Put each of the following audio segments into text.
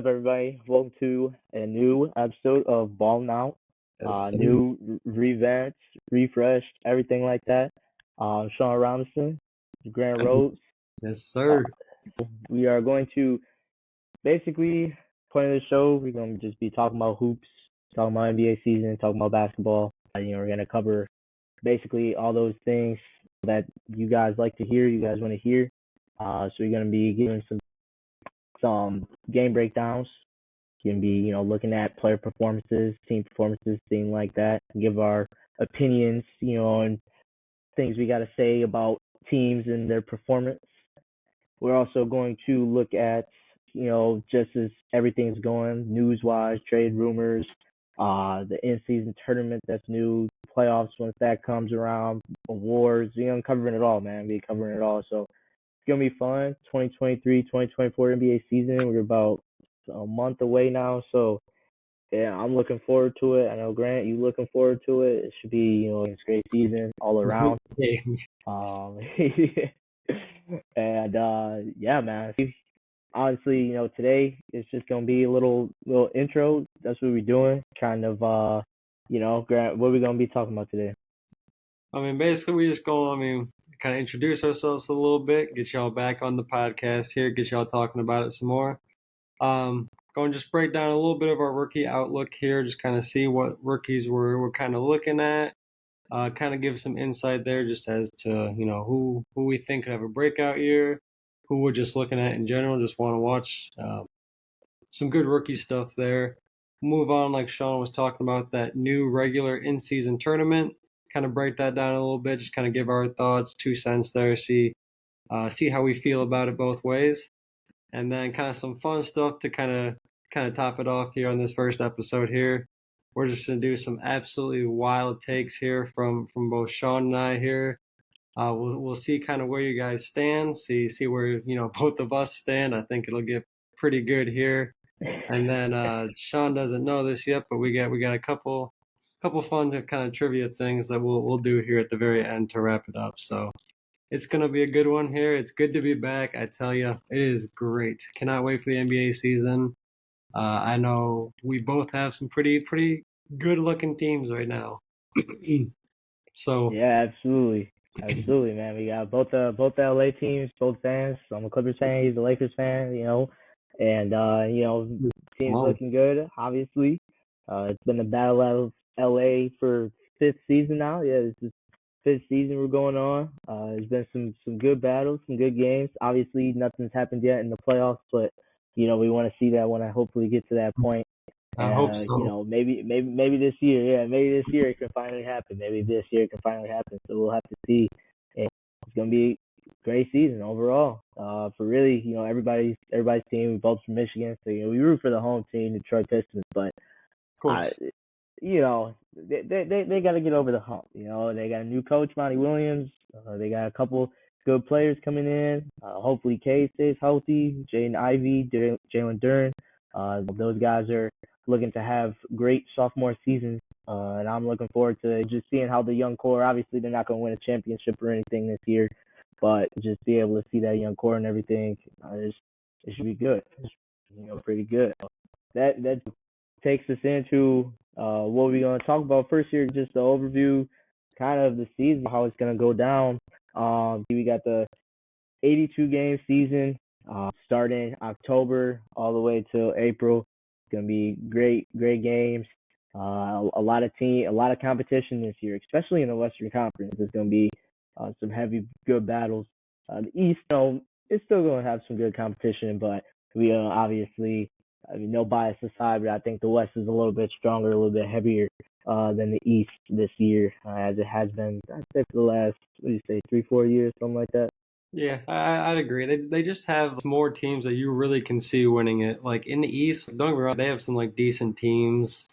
up, everybody? Welcome to a new episode of Ballin Out. Yes, sir. Revamped, refreshed, everything like that. Sean Robinson, Grant Rhodes. Yes, sir. We are going to basically, point of the show, we're going to just be talking about hoops, talking about NBA season, talking about basketball. We're going to cover basically all those things that you guys like to hear, you guys want to hear. So we're going to be giving some game breakdowns. You can be, looking at player performances, team performances, things like that, and give our opinions, on things we got to say about teams and their performance. We're also going to look at, just as everything's going, news-wise, trade rumors, the in-season tournament that's new, playoffs once that comes around, awards, covering it all, man. We're covering it all. So it's going to be fun. 2023, 2024 NBA season. We're about a month away now. So, yeah, I'm looking forward to it. I know, Grant, you looking forward to it. It should be, it's a great season all around. Yeah, man. Honestly, today it's just gonna be a little intro. That's what we're doing. Kind of, Grant, what are we gonna be talking about today? Basically, we just go, kind of introduce ourselves a little bit, get y'all back on the podcast here, get y'all talking about it some more. Going to just break down a little bit of our rookie outlook here, just kind of see what rookies we're kind of looking at. Kind of give some insight there just as to, who we think could have a breakout year, who we're just looking at in general, just want to watch some good rookie stuff there. Move on, like Sean was talking about, that new regular in-season tournament. Kind of break that down a little bit, just kind of give our thoughts, 2 cents there, see how we feel about it both ways. And then kind of some fun stuff to kind of top it off here on this first episode here. We're just gonna do some absolutely wild takes here from both Sean and I here. We'll see kind of where you guys stand, see where both of us stand. I think it'll get pretty good here. And then Sean doesn't know this yet, but we got a couple fun kind of trivia things that we'll do here at the very end to wrap it up. So it's gonna be a good one here. It's good to be back. I tell you, it is great. Cannot wait for the NBA season. I know we both have some pretty good looking teams right now. So Yeah, absolutely, man. We got both the LA teams, both fans. I'm a Clippers fan. He's a Lakers fan. And teams looking good. Obviously, it's been the battle of LA for fifth season now. Yeah, this is fifth season we're going on. There's been some good battles, some good games. Obviously, nothing's happened yet in the playoffs, but we want to see that when I hopefully get to that point. I hope so. Maybe this year, yeah, maybe this year it can finally happen. Maybe this year it can finally happen. So we'll have to see. And it's gonna be a great season overall. For really, everybody's team. We both from Michigan, so we root for the home team, Detroit Pistons. But Of course. they got to get over the hump. They got a new coach, Monty Williams. They got a couple good players coming in. Hopefully, K stays healthy. Jaden Ivey, Jalen Duren. Those guys are looking to have great sophomore seasons, and I'm looking forward to just seeing how the young core. Obviously, they're not going to win a championship or anything this year, but just be able to see that young core and everything, it should be good. Pretty good. That takes us into what we're going to talk about first here. Just the overview, kind of the season, how it's going to go down. We got the 82 game season starting October all the way till April. It's gonna be great games. A lot of competition this year, especially in the Western Conference. There's gonna be some heavy, good battles. The East, it's still gonna have some good competition, but we obviously, no bias aside, but I think the West is a little bit stronger, a little bit heavier than the East this year, as it has been, I'd say, for the last, 3-4 years, something like that. Yeah, I'd agree. They just have more teams that you really can see winning it. Like in the East, don't get me wrong, they have some like decent teams.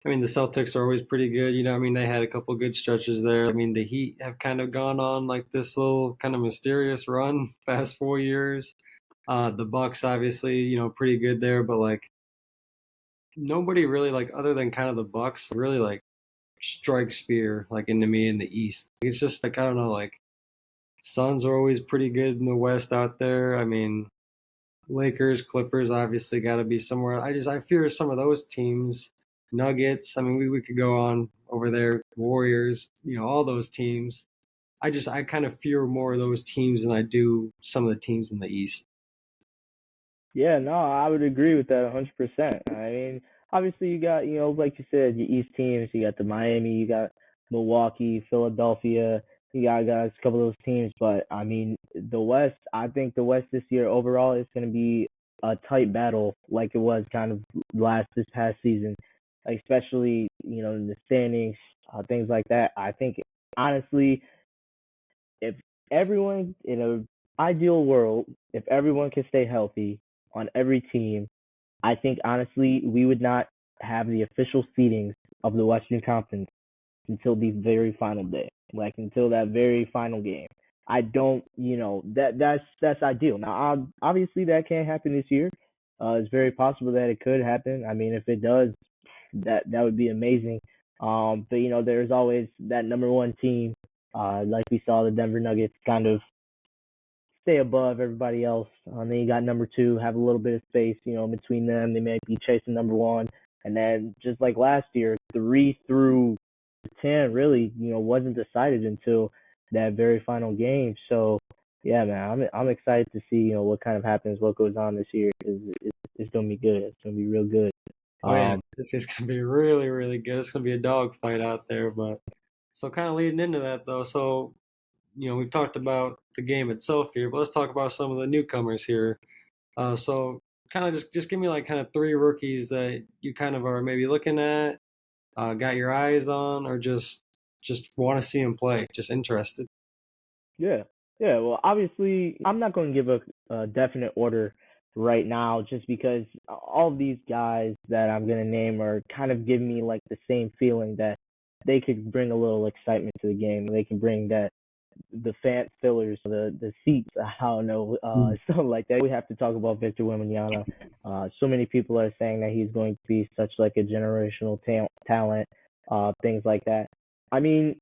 The Celtics are always pretty good. They had a couple good stretches there. The Heat have kind of gone on like this little kind of mysterious run past 4 years. The Bucks, obviously, pretty good there, but like nobody really like other than kind of the Bucks really like strikes fear like into me in the East. It's just like I don't know, like Suns are always pretty good in the West out there. Lakers, Clippers, obviously got to be somewhere. I fear some of those teams. Nuggets. I mean, we could go on over there. Warriors. All those teams. I kind of fear more of those teams than I do some of the teams in the East. Yeah, no, I would agree with that 100%. I mean, obviously you got, like you said, your East teams, you got the Miami, you got Milwaukee, Philadelphia, you got guys, a couple of those teams, but I mean, the West, I think the West this year overall is going to be a tight battle like it was kind of this past season, especially, in the standings, things like that. I think honestly, if everyone in an ideal world, if everyone can stay healthy on every team, I think honestly we would not have the official seedings of the Western Conference until the very final day, like until that very final game. I don't, that's ideal. Now, obviously that can't happen this year. It's very possible that it could happen. I mean, if it does, that would be amazing. But there's always that number one team. Like we saw the Denver Nuggets kind of stay above everybody else. Then you got number two, have a little bit of space, between them. They may be chasing number one. And then just like last year, 3 through 10 really, wasn't decided until that very final game. So yeah, man, I'm excited to see, what kind of happens, what goes on this year. It's gonna be good. It's gonna be real good. Oh yeah, Um, this is gonna be really, really good. It's gonna be a dogfight out there. But so kind of leading into that though, so we've talked about the game itself here, but let's talk about some of the newcomers here. So kind of just give me like kind of three rookies that you kind of are maybe looking at, got your eyes on, or just want to see him play, just interested. Yeah, yeah. Well, obviously, I'm not going to give a definite order right now, just because all of these guys that I'm going to name are kind of giving me like the same feeling that they could bring a little excitement to the game. They can bring that the fan fillers, the seats. I don't know, something like that. We have to talk about Victor Wembanyama. So many people are saying that he's going to be such like a generational talent, things like that. I mean,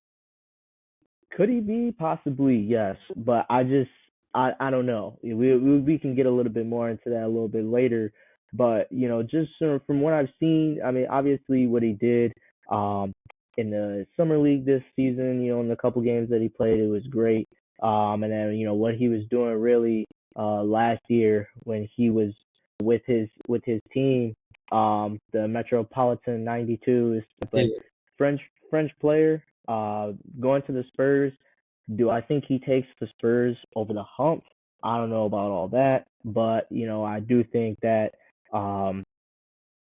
could he be? Possibly, yes. But I don't know. We can get a little bit more into that a little bit later. But, just from what I've seen, I mean, obviously what he did um, in the summer league this season, in the couple games that he played, it was great. And then, what he was doing really last year when he was with his team, the Metropolitan 92 is Yeah. like French French player going to the Spurs. Do I think he takes the Spurs over the hump? I don't know about all that, but I do think that um,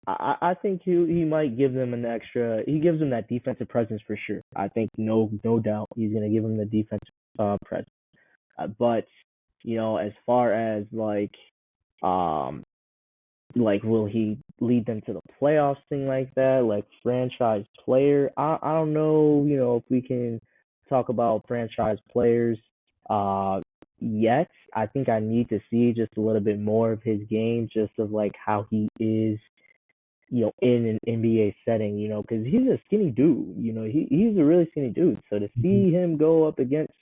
I think he might give them an extra. He gives them that defensive presence for sure. I think no doubt he's gonna give them the defensive presence. But as far as um will he lead them to the playoffs, thing like that, like franchise player? I don't know, if we can talk about franchise players uh yet. I think I need to see just a little bit more of his game, just of like how he is, in an NBA setting, because he's a skinny dude. He's a really skinny dude. So to see him go up against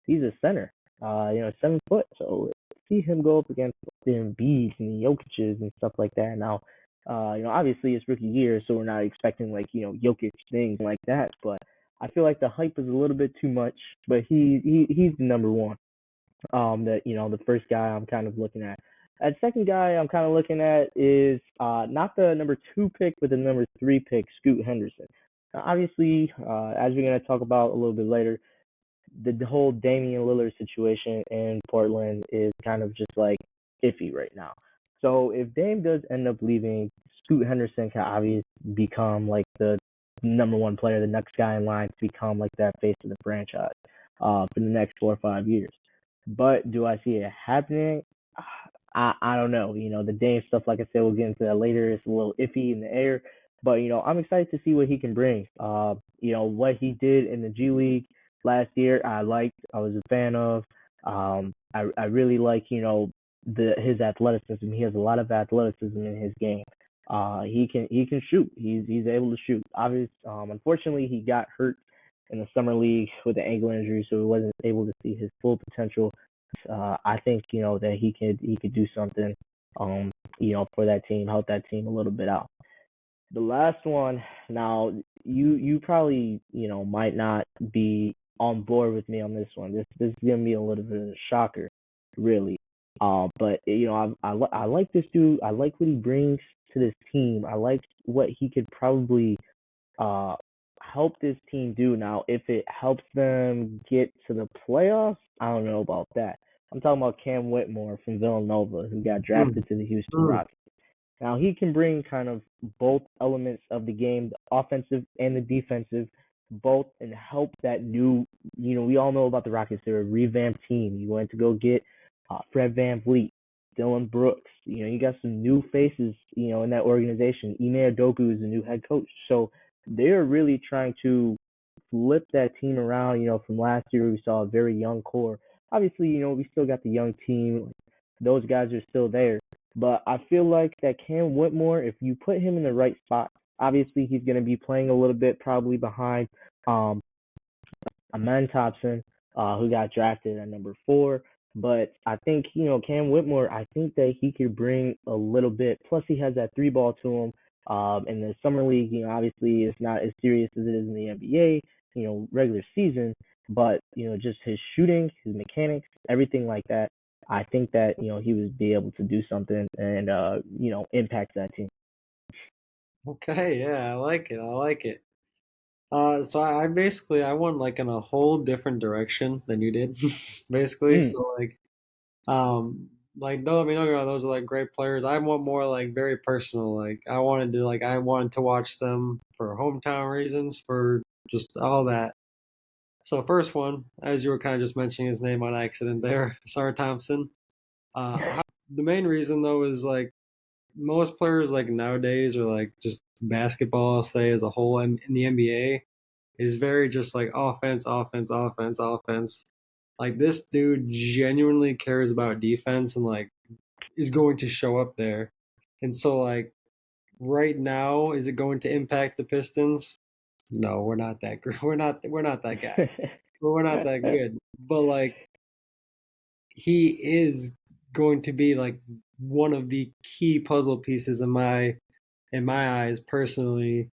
he's a center, 7 foot. So to see him go up against the Embiids and the Jokic's and stuff like that. Now, obviously it's rookie year, so we're not expecting like Jokic things like that. But I feel like the hype is a little bit too much. But he's the number one. That the first guy I'm kind of looking at. And second guy I'm kind of looking at is not the number two pick, but the number three pick, Scoot Henderson. Now, obviously, as we're gonna talk about a little bit later, the whole Damian Lillard situation in Portland is kind of just like iffy right now. So if Dame does end up leaving, Scoot Henderson can obviously become like the number one player, the next guy in line to become like that face of the franchise for the next 4 or 5 years. But do I see it happening? I don't know. The Dame stuff, like I said, we'll get into that later. It's a little iffy in the air. But, I'm excited to see what he can bring. What he did in the G League last year, I was a fan of. I really like, his athleticism. He has a lot of athleticism in his game. He can shoot. He's able to shoot. Unfortunately, he got hurt in the summer league with an ankle injury, so he wasn't able to see his full potential I think that he could do something, for that team, help that team a little bit out. The last one, now you probably might not be on board with me on this one. This is gonna be a little bit of a shocker, really. But I like this dude. I like what he brings to this team. I like what he could probably uh help this team do. Now, if it helps them get to the playoffs, I don't know about that. I'm talking about Cam Whitmore from Villanova, who got Mm, drafted to the Houston mm. Rockets. Now he can bring kind of both elements of the game, the offensive and the defensive, both, and help that new. We all know about the Rockets. They're a revamped team. You went to go get Fred VanVleet, Dylan Brooks. You got some new faces, in that organization. Ime Udoka is the new head coach. So they're really trying to flip that team around. From last year, we saw a very young core. Obviously, we still got the young team. Those guys are still there. But I feel like that Cam Whitmore, if you put him in the right spot, obviously he's going to be playing a little bit probably behind um, Amen Thompson, who got drafted at number 4. But I think, Cam Whitmore, I think that he could bring a little bit. Plus, he has that three ball to him. In the summer league, obviously it's not as serious as it is in the NBA, regular season. But, just his shooting, his mechanics, everything like that. I think that, he would be able to do something and, impact that team. Okay, yeah, I like it. I like it. So I basically I went like in a whole different direction than you did, basically. Mm. So like though I mean don't get me wrong, those are like great players. I want more like very personal. I wanted to watch them for hometown reasons, for just all that. So first one, as you were kind of just mentioning his name on accident there, Sarah Thompson. The main reason though is like most players like nowadays or like just basketball, I'll say as a whole in the NBA is very just like offense, offense, offense, offense. Like this dude genuinely cares about defense and like is going to show up there. And so like right now, is it going to impact the Pistons? No, we're not that good. We're not that guy. We're not that good. But like he is going to be like one of the key puzzle pieces in my eyes personally,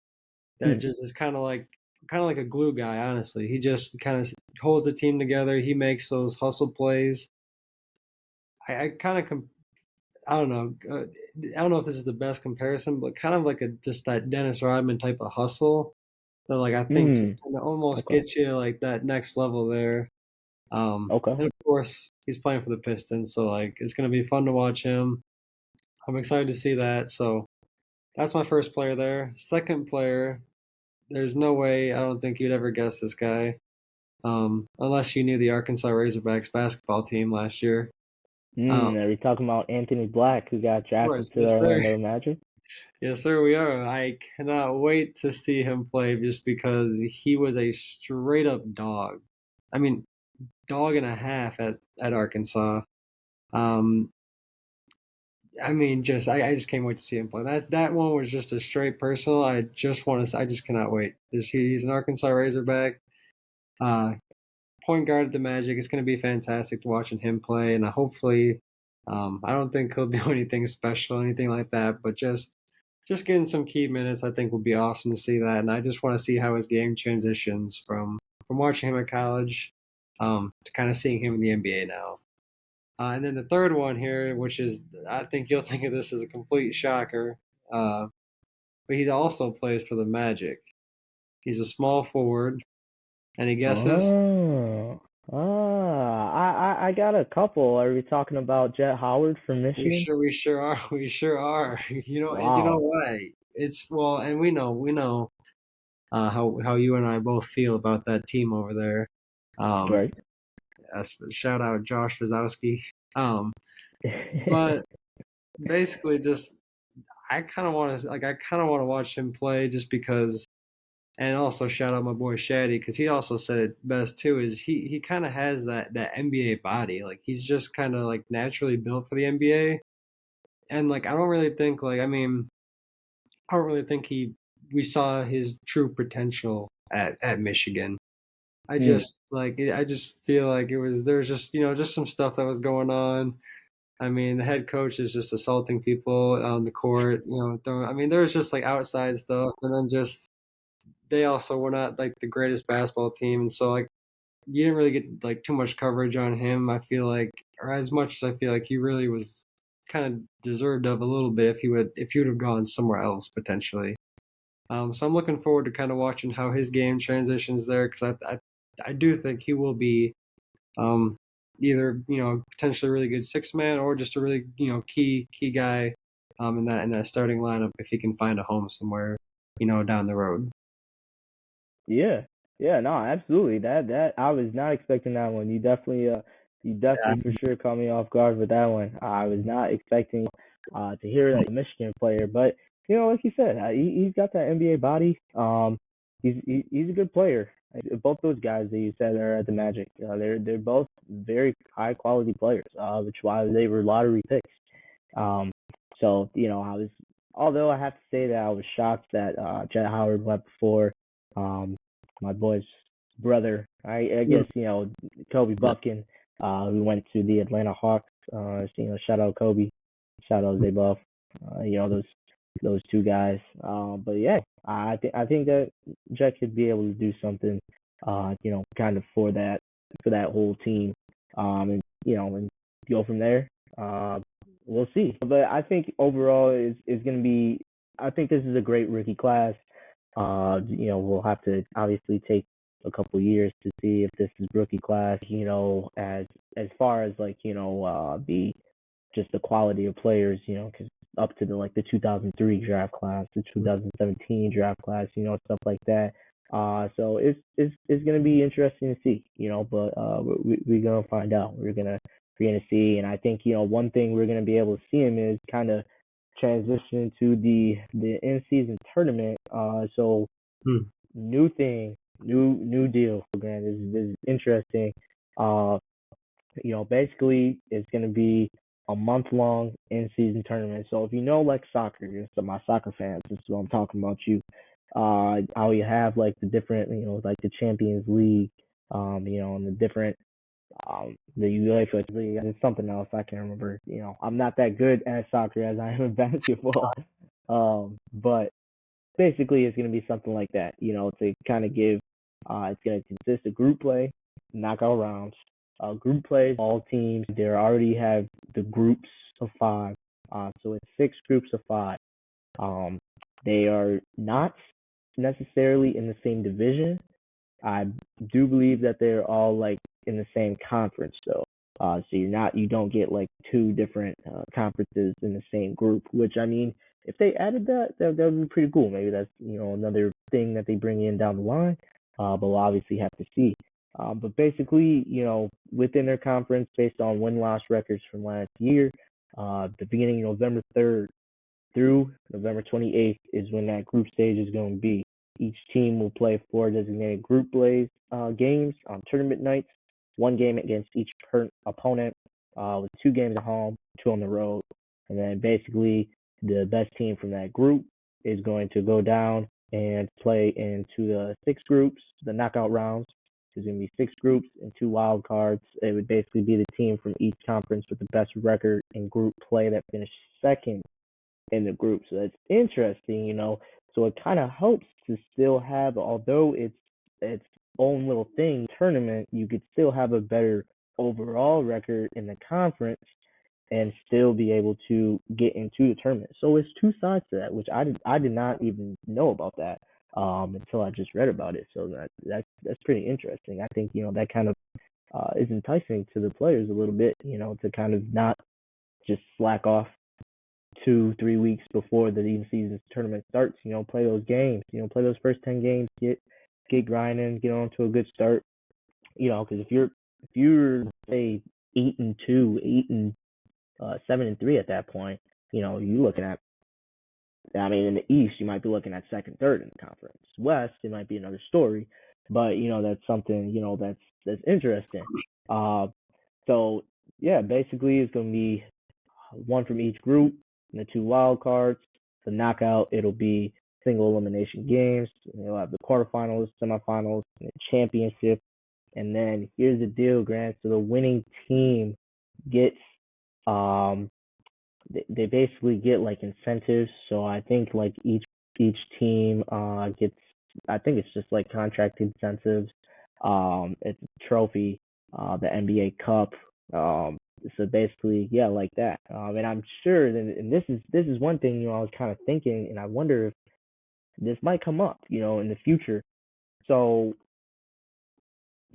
that Mm. just is kind of like a glue guy, honestly. He just kind of holds the team together. He makes those hustle plays. I kind of I don't know. I don't know if this is the best comparison, but kind of like a just that Dennis Rodman type of hustle that like I think just Mm. kind of almost Okay. gets you like that next level there. Okay. And of course he's playing for the Pistons, so like it's gonna be fun to watch him. I'm excited to see that. So that's my first player there. Second player, there's no way I don't think you'd ever guess this guy, unless you knew the Arkansas Razorbacks basketball team last year. Are we talking about Anthony Black, who got Of drafted course, to the yes, sir. Orlando Magic? Yes, sir, we are. I cannot wait to see him play just because he was a straight up dog. I mean, dog and a half at Arkansas. Um, I mean, I just can't wait to see him play. That one was just a straight personal. I just cannot wait. He's an Arkansas Razorback. Uh, Point guard at the Magic. It's going to be fantastic watching him play, and hopefully, I don't think he'll do anything special, anything like that, but just getting some key minutes, I think would be awesome to see that. And I just want to see how his game transitions from watching him at college, to kind of seeing him in the NBA now. And then the third one here, which is I think you'll think of this as a complete shocker, uh, but he also plays for the Magic. He's a small forward. Any guesses? Oh, I got a couple. Are we talking about Jet Howard from We Michigan? sure, we sure are. We sure are. You know Wow. why? It's well, and we know how you and I both feel about that team over there. Um, Right. Shout out Josh Rosowski. Um, but basically, just I kind of want to watch him play just because, and also shout out my boy Shaddy because he also said it best too. Is he kind of has that NBA body? Like he's just kind of like naturally built for the NBA, and like I don't really think like I mean I don't really think we saw his true potential at Michigan. I Mm. just I just feel like there was just just some stuff that was going on. I mean, the head coach is just assaulting people on the court. I mean, there was just like outside stuff, and then just they also were not like the greatest basketball team, and so like you didn't really get like too much coverage on him. I feel like, or as much as I feel like he really was kind of deserved of a little bit if he would have gone somewhere else potentially. So I'm looking forward to kind of watching how his game transitions there because I do think he will be um, either potentially a really good six man or just a really key guy in that starting lineup if he can find a home somewhere down the road. Yeah, yeah, no, absolutely. That I was not expecting that one. You definitely for sure caught me off guard with that one. I was not expecting to hear that Michigan player, but like you said, he's got that NBA body. He's a good player. Both those guys that you said are at the Magic, they're both very high quality players, which is why they were lottery picks. Um, so I was, although I have to say that I was shocked that Jet Howard went before um, my boy's brother. I guess Kobe Buffkin, who went to the Atlanta Hawks. Shout out Kobe, shout out Zay Buff. Those two guys. But yeah, I think that Jet could be able to do something. Kind of for that whole team. And go from there. We'll see. But I think overall is going to be. I think this is a great rookie class. We'll have to obviously take a couple years to see if this is rookie class. As far as like the just the quality of players. Because up to the 2003 draft class, the 2017 draft class, stuff like that. So it's gonna be interesting to see. But we're gonna find out. We're gonna see, and I think one thing we're gonna be able to see him is kind of transition to the in season tournament. So Hmm. new thing, new deal. Again, this is interesting. Uh, basically it's gonna be a month long in season tournament. So if like soccer, so my soccer fans, this is what I'm talking about. How you have like the different, like the Champions League, and the different the UEFA League. It's something else I can't remember. I'm not that good at soccer as I am in basketball. But basically it's going to be something like that, to kind of give, it's going to consist of group play, knockout rounds, group play, all teams. They already have the groups of five. So it's six groups of five. Um, they are not necessarily in the same division. I do believe that they're all like in the same conference though. So you don't get like two different conferences in the same group. Which I mean, if they added that would be pretty cool. Maybe that's another thing that they bring in down the line. But we'll obviously have to see. But basically, within their conference, based on win-loss records from last year, the beginning of November 3rd through November 28th is when that group stage is going to be. Each team will play four designated group plays games on tournament nights, one game against each opponent, with two games at home, two on the road. And then basically the best team from that group is going to go down and play into the six groups, the knockout rounds. There's going to be six groups and two wild cards. It would basically be the team from each conference with the best record in group play that finished second in the group. So that's interesting, So it kind of helps to still have, although it's its own little thing, tournament, you could still have a better overall record in the conference and still be able to get into the tournament. So it's two sides to that, which I did not even know about that until I just read about it. So that's pretty interesting. I think that kind of is enticing to the players a little bit, to kind of not just slack off 2-3 weeks before the even season tournament starts. Play those games. Play those first 10 games. Get grinding. Get on to a good start. Because if you're say 8-2, 7-3 at that point, you're looking at. I mean, in the East, you might be looking at second, third in the conference. West, it might be another story, but that's something that's interesting. Uh, so yeah, basically it's gonna be one from each group, and the two wild cards. The knockout, it'll be single elimination games. You'll have the quarterfinals, semifinals, and the championship. And then here's the deal, Grant. So the winning team gets they basically get like incentives. So I think like each team gets, I think it's just like contract incentives. It's a trophy, the NBA Cup. So basically, yeah, like that. And I'm sure that, and this is one thing, I was kind of thinking, and I wonder if this might come up, in the future. So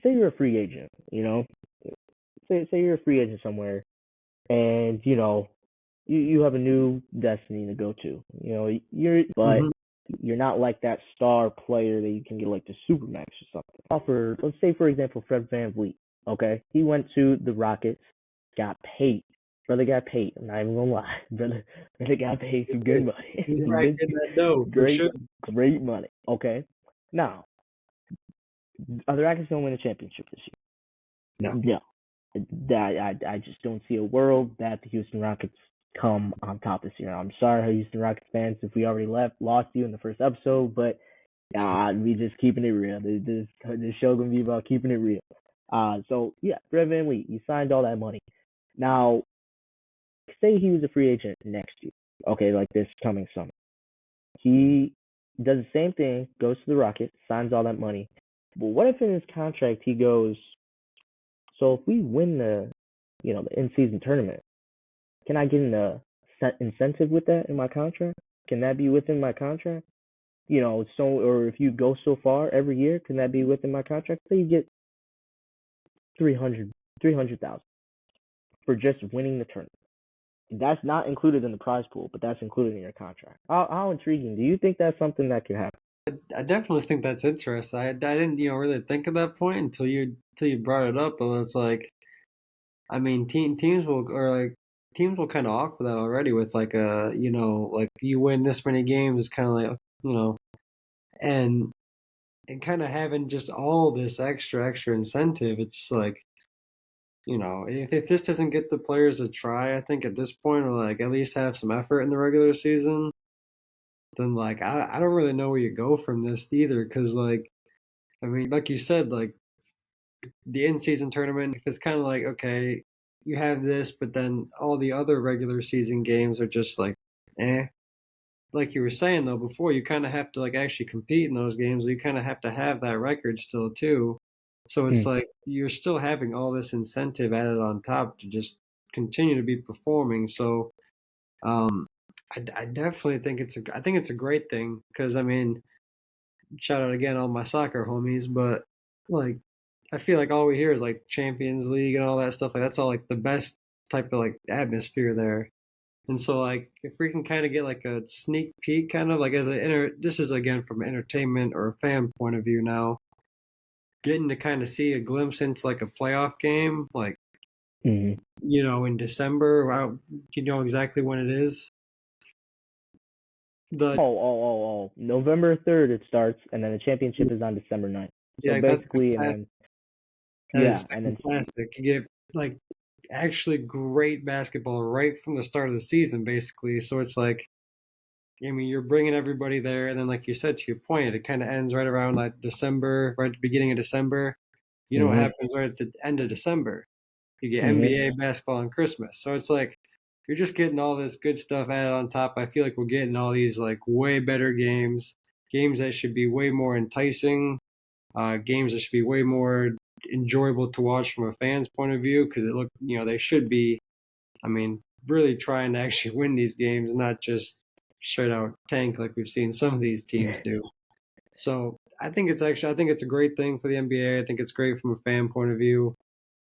say you're a free agent, say you're a free agent somewhere, and you have a new destiny to go to. But Mhm. you're not like that star player that you can get like the supermax or something. Offer, let's say for example, Fred VanVleet. Okay, he went to the Rockets, got paid. Brother got paid. I'm not even gonna lie, brother got paid some good money, He's some right good, in that dough for great, sure. great money. Okay, now are the Rockets gonna win a championship this No. year? No. That I just don't see a world that the Houston Rockets come on top this year. I'm sorry, Houston Rockets fans, if we already lost you in the first episode, but we just keeping it real. This show gonna be about keeping it real. So yeah, Fred VanVleet, you signed all that money. Now, say he was a free agent next year. Okay, like this coming summer, he does the same thing, goes to the Rockets, signs all that money. But what if in his contract he goes, so if we win the in-season tournament, can I get set incentive with that in my contract? Can that be within my contract? Or if you go so far every year, can that be within my contract? Say you get 300,000 for just winning the tournament. That's not included in the prize pool, but that's included in your contract. How intriguing. Do you think that's something that could happen? I definitely think that's interesting. I didn't, really think of that point until you brought it up. But it's like, I mean, teams will kind of offer that already with like like you win this many games, it's kind of like, you know, and kind of having just all this extra incentive. It's like, if this doesn't get the players a try, I think at this point, or like at least have some effort in the regular season, then like I don't really know where you go from this either, because like, I mean, like you said, like the in-season tournament, if it's kind of like, okay, you have this, but then all the other regular season games are just like, eh. Like you were saying though before, you kind of have to like actually compete in those games. You kind of have to have that record still too. So it's Hmm. like you're still having all this incentive added on top to just continue to be performing. So um, I definitely think I think it's a great thing, because I mean, shout out again all my soccer homies, but like I feel like all we hear is like Champions League and all that stuff. Like that's all like the best type of like atmosphere there. And so like if we can kind of get like a sneak peek, kind of like this is again from an entertainment or a fan point of view now, getting to kind of see a glimpse into like a playoff game, like Hmm. in December. Do you know exactly when it is? The November 3rd it starts, and then the championship is on December 9th. So Yeah, that's basically, and fantastic. then That is yeah, and then fantastic. You get like actually great basketball right from the start of the season, basically. So it's like, I mean, you're bringing everybody there, and then like you said, to your point, it kind of ends right around like December, right at the beginning of December. You know what hmm happens right at the end of December? You get hmm NBA basketball on Christmas. So it's like you're just getting all this good stuff added on top. I feel like we're getting all these like way better games that should be way more enticing, games that should be way more enjoyable to watch from a fan's point of view, because they should be, I mean, really trying to actually win these games, not just straight out tank like we've seen some of these teams do. So I think it's a great thing for the NBA. I think it's great from a fan point of view.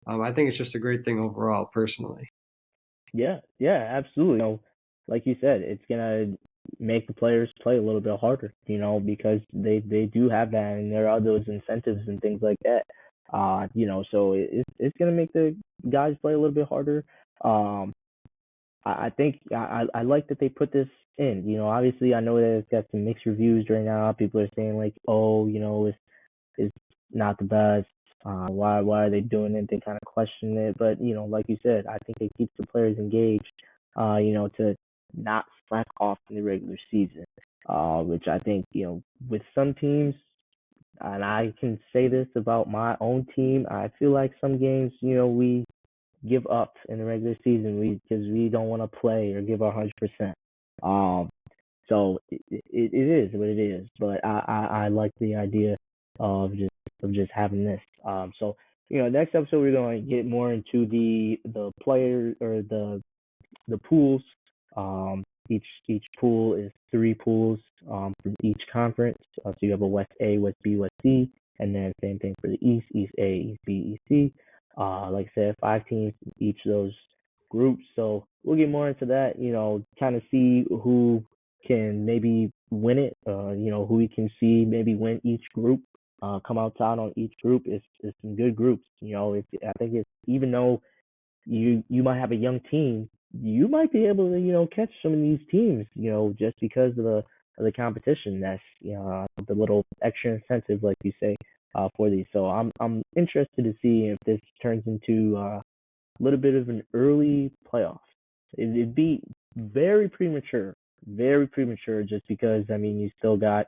I think it's just a great thing overall, personally. Yeah, absolutely. Like you said, it's gonna make the players play a little bit harder, because they do have that, and there are those incentives and things like that. So it's gonna make the guys play a little bit harder. Um, I think I like that they put this in. Obviously I know that it's got some mixed reviews right now. People are saying like, oh, it's not the best. Why are they doing it? They kind of question it, but like you said, I think it keeps the players engaged. To not slack off in the regular season. Which I think with some teams and I can say this about my own team. I feel like some games, we give up in the regular season because we don't want to play or give our 100%. Um, so it is what it is. But I like the idea of just having this. So next episode we're going to get more into the player or the pools. Each pool is three pools from each conference. So you have a West A, West B, West C, and then same thing for the East, East A, East B, East C. Like I said, 5 teams in each of those groups. So we'll get more into that. Kind of see who can maybe win it. Who we can see maybe win each group. Come out top on each group. It's some good groups. I think it's even though you might have a young team, you might be able to catch some of these teams, just because of the competition. That's the little extra incentive, like you say, for these. So I'm interested to see if this turns into a little bit of an early playoff. It'd be very premature, just because you still got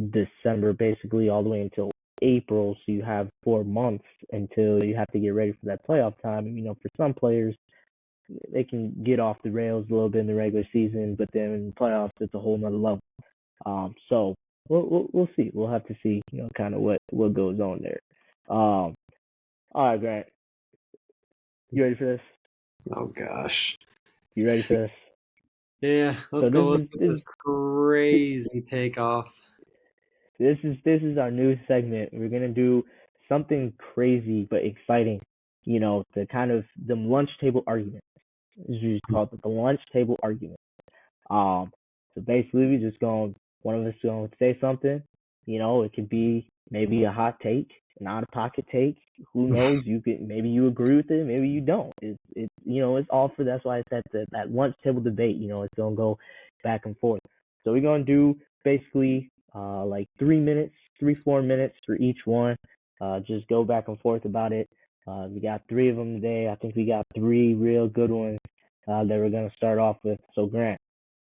December basically all the way until April, so you have 4 months until you have to get ready for that playoff time. For some players, they can get off the rails a little bit in the regular season, but then in the playoffs, it's a whole nother level. So we'll see. We'll have to see, kind of what goes on there. All right, Grant, you ready for this? Oh gosh. You ready for this? Yeah, let's So go. Let's get this crazy takeoff. This is our new segment. We're gonna do something crazy but exciting. The kind of the lunch table argument. This is called the lunch table argument. So basically, we just going one of us going to say something. It could be maybe a hot take, an out of pocket take. Who knows? Maybe you agree with it, maybe you don't. It's all for. That's why I said that lunch table debate. It's gonna go back and forth. So we're gonna do basically like 3 minutes, 4 minutes for each one. Just go back and forth about it. We got three of them today. I think we got three real good ones that we're gonna start off with. So Grant,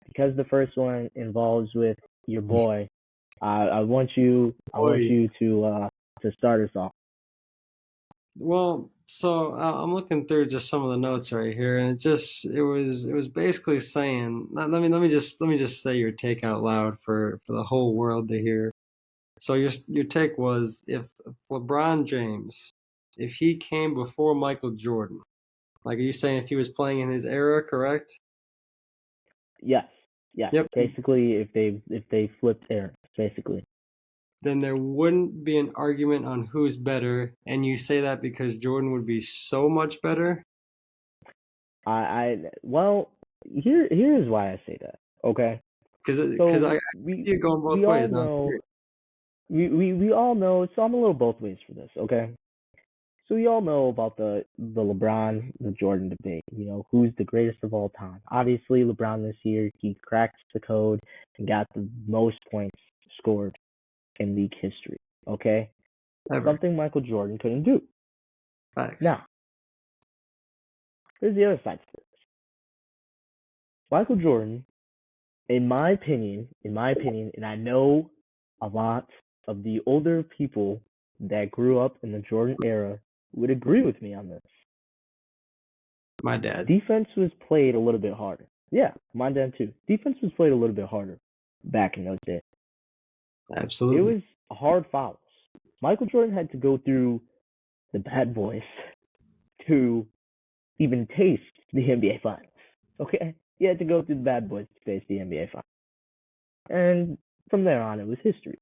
because the first one involves with your boy, I want you to start us off. Well, so I'm looking through just some of the notes right here, and it was basically saying. Let me just say your take out loud for the whole world to hear. So your take was if LeBron James, if he came before Michael Jordan, like are you saying if he was playing in his era, correct? Yes. Yep. Basically, if they flipped errands, basically. Then there wouldn't be an argument on who's better, and you say that because Jordan would be so much better. Well, here's why I say that. Okay. Because So I see it going both we all ways now. know we all know. So I'm a little both ways for this. Okay. So we all know about the LeBron the Jordan debate. Who's the greatest of all time? Obviously, LeBron this year he cracked the code and got the most points scored in league history. Okay, Ever. something Michael Jordan couldn't do. Facts. Now, here's the other side to this. Michael Jordan, in my opinion, and I know a lot of the older people that grew up in the Jordan era would agree with me on this. My dad. Defense was played a little bit harder. Yeah, my dad too. Defense was played a little bit harder back in those days. Absolutely. It was hard fouls. Michael Jordan had to go through the bad boys to even taste the NBA Finals. Okay? He had to go through the bad boys to taste the NBA Finals. And from there on, it was history.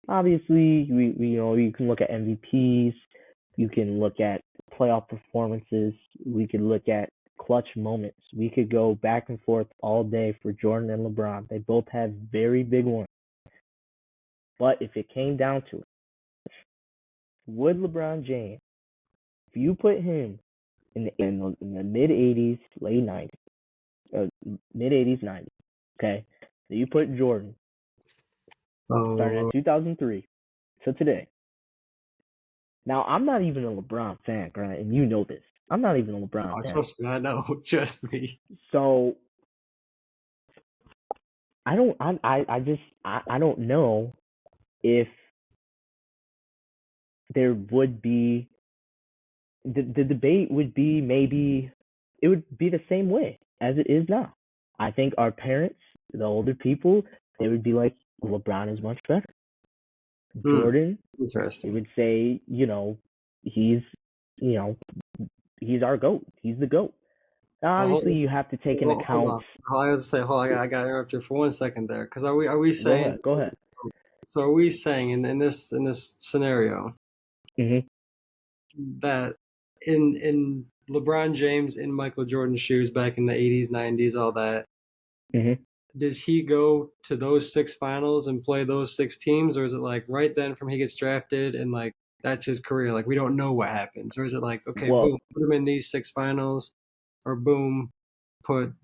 Obviously, you can look at MVPs, you can look at playoff performances, we could look at clutch moments. We could go back and forth all day for Jordan and LeBron. They both have very big ones. But if it came down to it, would LeBron James, if you put him in the mid 80s, late 90s, mid 80s, 90s, okay, so you put Jordan starting at 2003 to today. Now, I'm not even a LeBron fan, Grant, and you know this. I'm not even a LeBron fan. Trust me, I know. Trust me. So I don't know if there would be the debate would be maybe it would be the same way as it is now. I think our parents, the older people, they would be like, LeBron is much better. Jordan, they Interesting. would say, he's, you know, he's our GOAT. He's the GOAT. Now, Well, obviously, you have to take into hold account. on. I was to say, hold on, I got to interrupt you for 1 second there, because are we saying? Go ahead. So are we saying in this scenario Mhm. that in LeBron James in Michael Jordan's shoes back in the 80s, 90s, all that, Mhm. does he go to those 6 finals and play those 6 teams, or is it like right then from he gets drafted and like that's his career? Like we don't know what happens, or is it like okay, Well, boom, put him in these 6 finals, or boom, put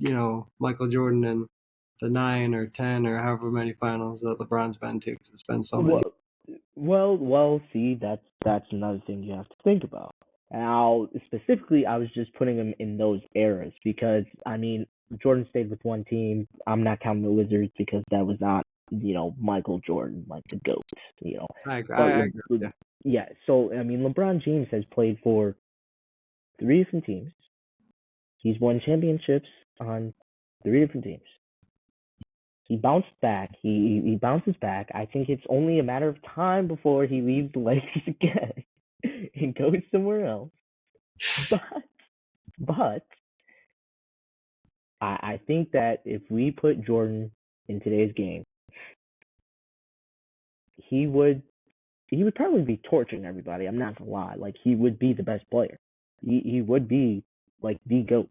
Michael Jordan in the 9 or 10 or however many finals that LeBron's been to, because it's been so many. well. See, that's another thing you have to think about. Now, specifically, I was just putting him in those eras because I mean, Jordan stayed with one team. I'm not counting the Wizards because that was not, Michael Jordan, like the GOAT, I agree. But I agree. Yeah. yeah, so I mean, LeBron James has played for 3 different teams. He's won championships on 3 different teams. He bounced back. He bounces back. I think it's only a matter of time before he leaves the Lakers again and goes somewhere else. But but I think that if we put Jordan in today's game, he would probably be torching everybody. I'm not gonna lie. Like he would be the best player. He would be like the GOAT.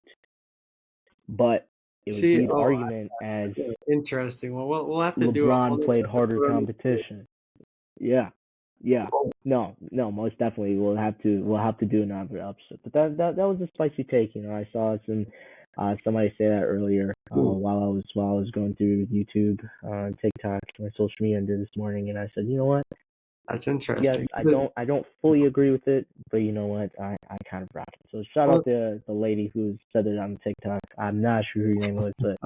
But it would See, be the argument as interesting. Well, we'll have to do a LeBron played harder competition. Yeah, yeah. No, most definitely we'll have to do another episode. But that was a spicy take. I saw somebody say that earlier while I was going through YouTube, TikTok, my social media this morning, and I said, you know what? That's Yes, interesting. I don't fully agree with it, but you know what? I kind of rock it. So shout out to the lady who said it on TikTok. I'm not sure who your name was, but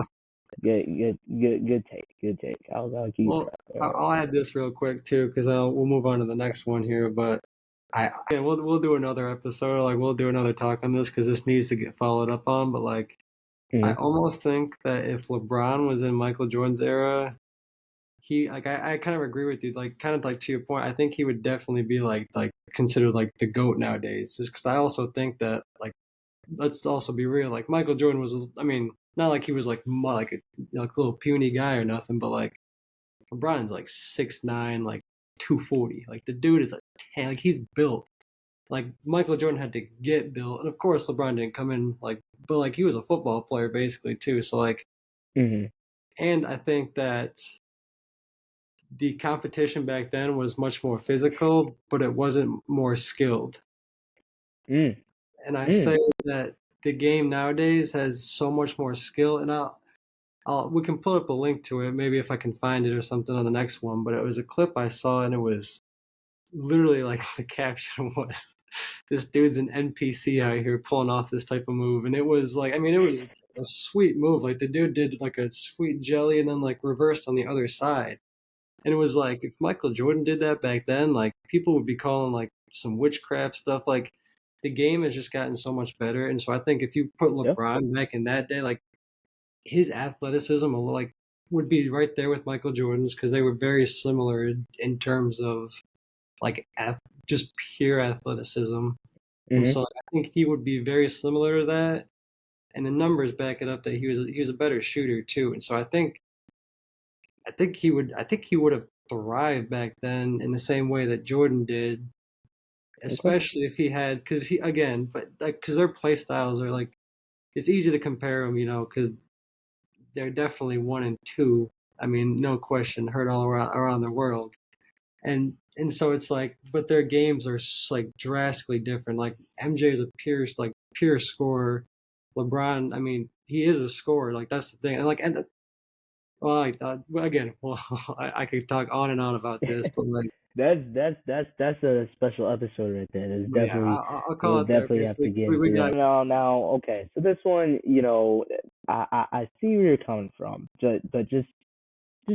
good take. I'll keep that. I'll add this real quick too, because we'll move on to the next one here. But we'll do another episode, like we'll do another talk on this because this needs to get followed up on. But like, I almost think that if LeBron was in Michael Jordan's era, he like I kind of agree with you. Like, kind of like to your point, I think he would definitely be like considered like the GOAT nowadays. Just because I also think that like let's also be real. Like Michael Jordan was, I mean, not like he was like like a little puny guy or nothing, but like LeBron's like 6'9", like 240. Like the dude is like 10. Like he's built. Like Michael Jordan had to get built, and of course LeBron didn't come in like, but like he was a football player basically too. So like, Mm-hmm. and I think that the competition back then was much more physical, but it wasn't more skilled. Mm. And I say that the game nowadays has so much more skill, and we can pull up a link to it, maybe if I can find it or something on the next one. But it was a clip I saw, and it was literally like the caption was, "This dude's an NPC out here pulling off this type of move," and it was like, I mean, it was a sweet move. Like the dude did like a sweet jelly and then like reversed on the other side, and it was like if Michael Jordan did that back then, like people would be calling like some witchcraft stuff. Like the game has just gotten so much better, and so I think if you put LeBron back in that day, like his athleticism like would be right there with Michael Jordan's because they were very similar in terms of like just pure athleticism. And so I think he would be very similar to that, and the numbers back it up that he was a better shooter too. And so I think he would have thrived back then in the same way that Jordan did, especially if he had because he again, but like because their play styles are like it's easy to compare them, because they're definitely 1 and 2. I mean, no question, heard all around the world, and so it's like, but their games are like drastically different. Like MJ is a pure scorer. LeBron, I mean, he is a scorer. Like that's the thing, and like well, again, well, I could talk on and on about this, but like that's a special episode right there. There's yeah, definitely I'll call we'll it there. definitely have to Basically, get we into got that. Now, okay. So this one, I see where you're coming from, but just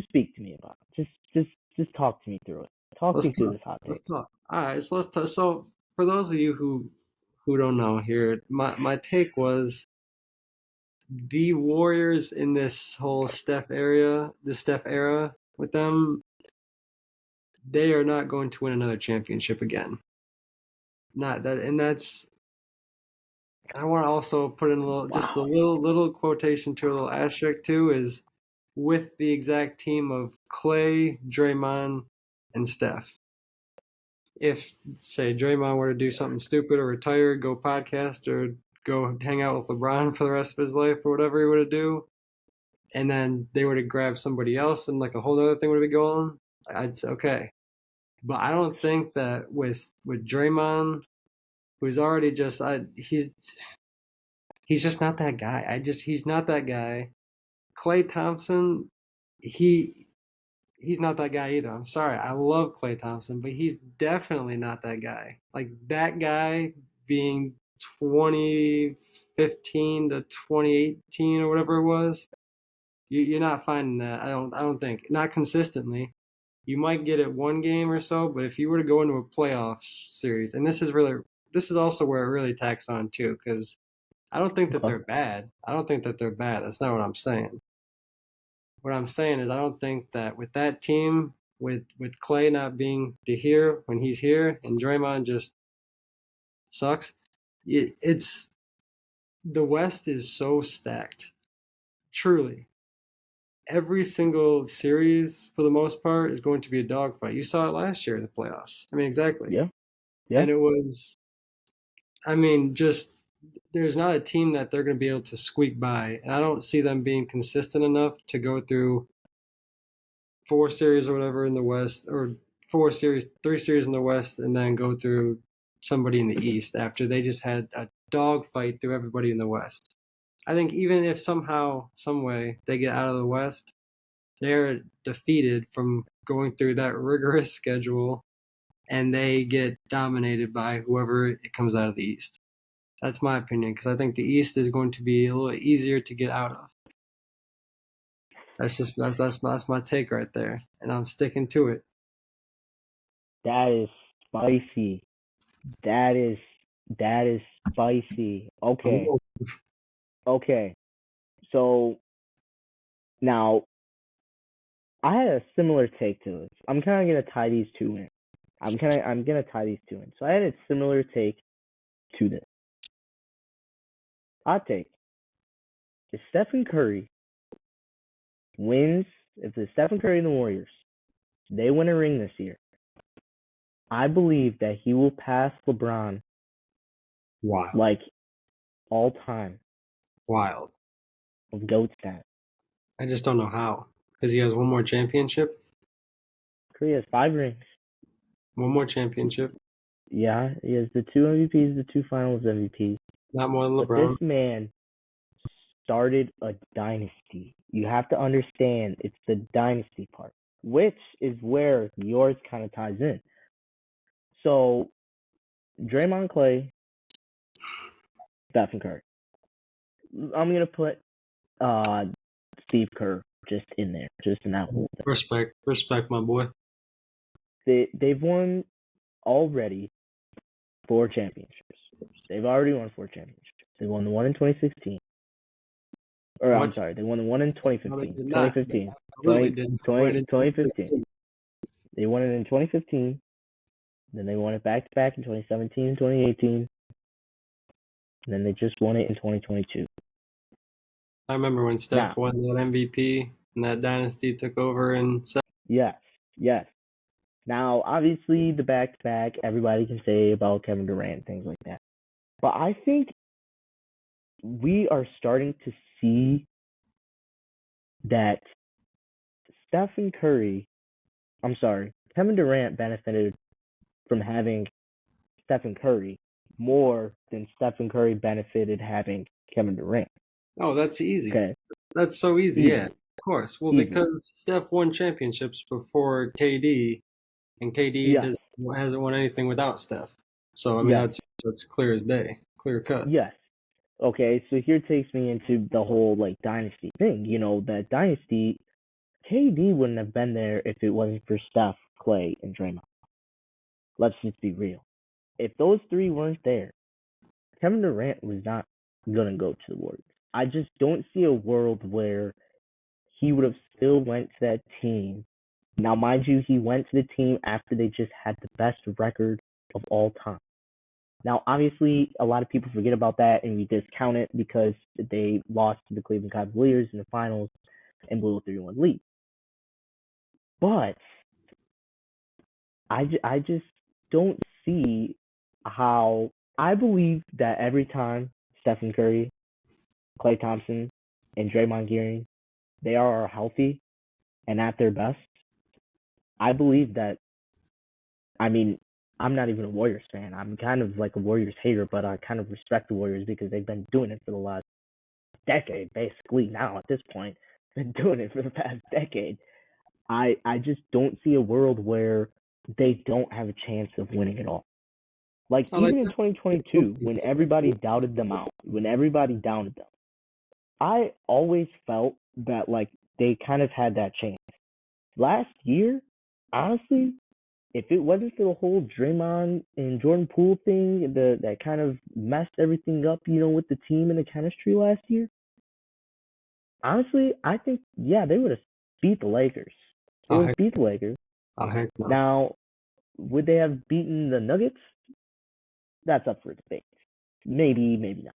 speak to me about it. Just talk to me through it. Talk Let's me through talk. this hot Let's take. talk. All right, so let's talk. So for those of you who don't know here, my take was the Warriors in this whole Steph era with them, they are not going to win another championship again. Not that, and that's. I want to also put in just a little quotation to a little asterisk too is with the exact team of Clay, Draymond, and Steph. If say Draymond were to do something stupid or retire, go podcast or go hang out with LeBron for the rest of his life or whatever he were to do, and then they were to grab somebody else and like a whole other thing would be going, I'd say okay. But I don't think that with Draymond, who's already just he's just not that guy. He's not that guy. Klay Thompson, he's not that guy either. I'm sorry. I love Klay Thompson, but he's definitely not that guy. Like that guy being 2015 to 2018 or whatever it was. You're not finding that. I don't think. Not consistently. You might get it one game or so, but if you were to go into a playoff series, and this is also where it really tacks on too, because I don't think that Okay. they're bad. I don't think that they're bad. That's not what I'm saying. What I'm saying is I don't think that with that team, with Clay not being to here when he's here, and Draymond just sucks. It's the West is so stacked. Truly, every single series for the most part is going to be a dogfight. You saw it last year in the playoffs. I mean, exactly. Yeah. Yeah. And it was, I mean, just there's not a team that they're going to be able to squeak by. And I don't see them being consistent enough to go through four series or whatever in the West, or three series in the West, and then go through somebody in the East after they just had a dogfight through everybody in the West. I think even if somehow, some way, they get out of the West, they're defeated from going through that rigorous schedule and they get dominated by whoever it comes out of the East. That's my opinion because I think the East is going to be a little easier to get out of. That's my take right there, and I'm sticking to it. That is spicy. That is spicy. Okay. Okay. So now I had a similar take to this. I'm kind of gonna tie these two in. I'm gonna tie these two in. So I had a similar take to this. Hot take. If Stephen Curry wins, if the Stephen Curry and the Warriors, they win a ring this year, I believe that he will pass LeBron Wild. like all time Wild. of GOAT stats. I just don't know how. Because he has one more championship. Curry has 5 rings. One more championship. Yeah, he has the 2 MVPs, the 2 Finals MVPs. Not more than But LeBron. this man started a dynasty. You have to understand it's the dynasty part, which is where yours kind of ties in. So, Draymond Clay, Stephen Curry. I'm gonna put Steve Kerr just in there, just in that whole thing. Respect, my boy. They've won already 4 championships. They've already won 4 championships. They won the one in 2016. Or What? I'm sorry, they won the one in 2015. No, they did not. 2015. Absolutely didn't. 2015. They won it in 2015. Then they won it back to back in 2017 and 2018. And then they just won it in 2022. I remember when Steph won that MVP and that dynasty took over. Yes. Now, obviously, the back-to-back, everybody can say about Kevin Durant, things like that. But I think we are starting to see that Kevin Durant benefited from having Stephen Curry more than Stephen Curry benefited having Kevin Durant. Oh, that's easy. Okay. That's so easy. Yeah, of course. Well, because Steph won championships before KD, and KD hasn't won anything without Steph. So I mean, that's clear as day, clear cut. Yes. Okay, so here takes me into the whole like dynasty thing. You know, that dynasty KD wouldn't have been there if it wasn't for Steph, Clay, and Draymond. Let's just be real. If those three weren't there, Kevin Durant was not gonna go to the Warriors. I just don't see a world where he would have still went to that team. Now, mind you, he went to the team after they just had the best record of all time. Now, obviously, a lot of people forget about that and we discount it because they lost to the Cleveland Cavaliers in the finals and blew a 3-1 lead. But I just don't see how. I believe that every time Stephen Curry, Klay Thompson, and Draymond Green, they are healthy and at their best, I believe that. I mean, I'm not even a Warriors fan. I'm kind of like a Warriors hater, but I kind of respect the Warriors because they've been doing it for the last decade, basically. Now at this point, been doing it for the past decade. I just don't see a world where they don't have a chance of winning it all. Like I like even in that. 2022, when everybody doubted them out, when everybody doubted them, I always felt that like they kind of had that chance. Last year, honestly, if it wasn't for the whole Draymond and Jordan Poole thing, that kind of messed everything up, with the team and the chemistry last year, honestly, I think yeah, they would have beat the Lakers. They Oh would heck, have beat the Lakers. oh heck no. Now, would they have beaten the Nuggets? That's up for debate. Maybe, maybe not.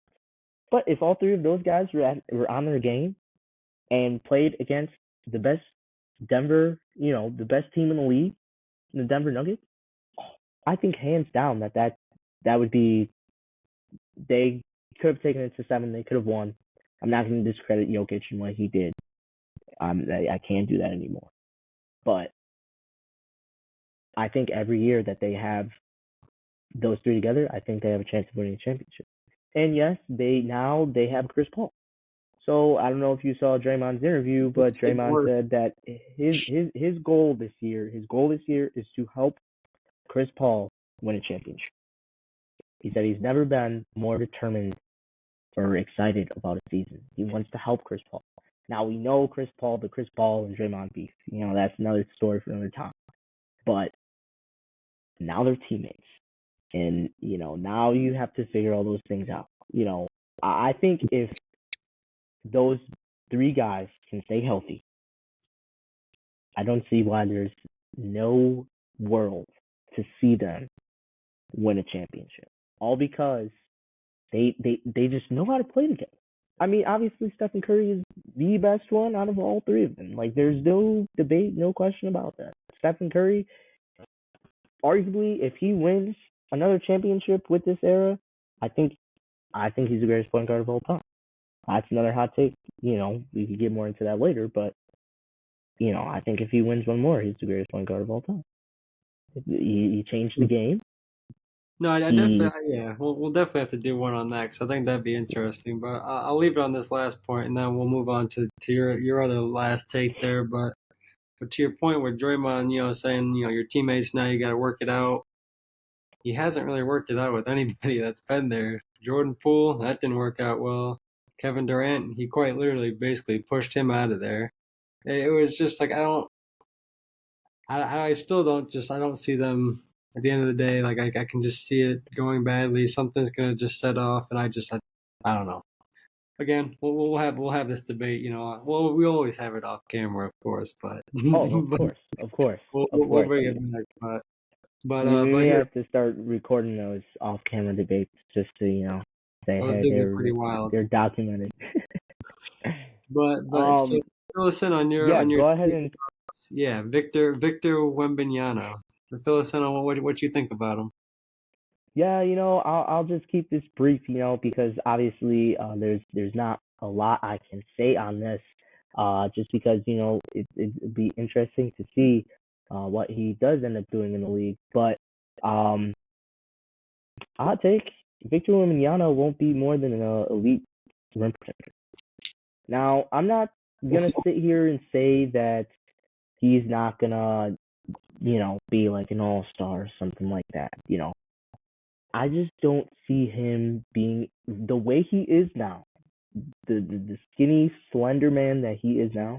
But if all three of those guys were on their game and played against the best Denver, the best team in the league, the Denver Nuggets, I think hands down that would be. They could have taken it to 7. They could have won. I'm not going to discredit Jokic and what he did. I can't do that anymore. But I think every year that they have those three together, I think they have a chance of winning a championship. And yes, they have Chris Paul. So I don't know if you saw Draymond's interview, but It's even Draymond worse. said that his goal this year is to help Chris Paul win a championship. He said he's never been more determined or excited about a season. He wants to help Chris Paul. Now we know the Chris Paul and Draymond beef. That's another story for another time. But now they're teammates. And, now you have to figure all those things out. I think if those three guys can stay healthy, I don't see why there's no world to see them win a championship. All because they just know how to play together. I mean, obviously Stephen Curry is the best one out of all three of them. Like, there's no debate, no question about that. Stephen Curry, arguably, if he wins another championship with this era, I think he's the greatest point guard of all time. That's another hot take. We could get more into that later, but I think if he wins one more, he's the greatest point guard of all time. He changed the game. No, I He definitely, yeah, we'll definitely have to do one on that because I think that'd be interesting. But I'll leave it on this last point, and then we'll move on to your other last take there. But to your point with Draymond, saying your teammates now you got to work it out. He hasn't really worked it out with anybody that's been there. Jordan Poole, that didn't work out well. Kevin Durant, he quite literally basically pushed him out of there. It was just like I still don't I don't see them at the end of the day. Like I can just see it going badly. Something's gonna just set off, and I don't know. Again, we'll have this debate. Well, we always have it off camera, of course, but Oh, of but course, of course, of we'll course. bring it back. We But may here, have to start recording those off-camera debates just to say, those hey, do get pretty wild. they're documented. But so fill us in on Yeah, your go ahead and yeah, Victor Wembanyama. Fill us in on what you think about him. yeah, I'll just keep this brief, because obviously there's not a lot I can say on this, just because it'd be interesting to see what he does end up doing in the league. But hot take, Victor Wembanyama won't be more than an elite rim protector. Now, I'm not gonna sit here and say that he's not gonna, be like an all-star or something like that. I just don't see him being the way he is now. The skinny, slender man that he is now.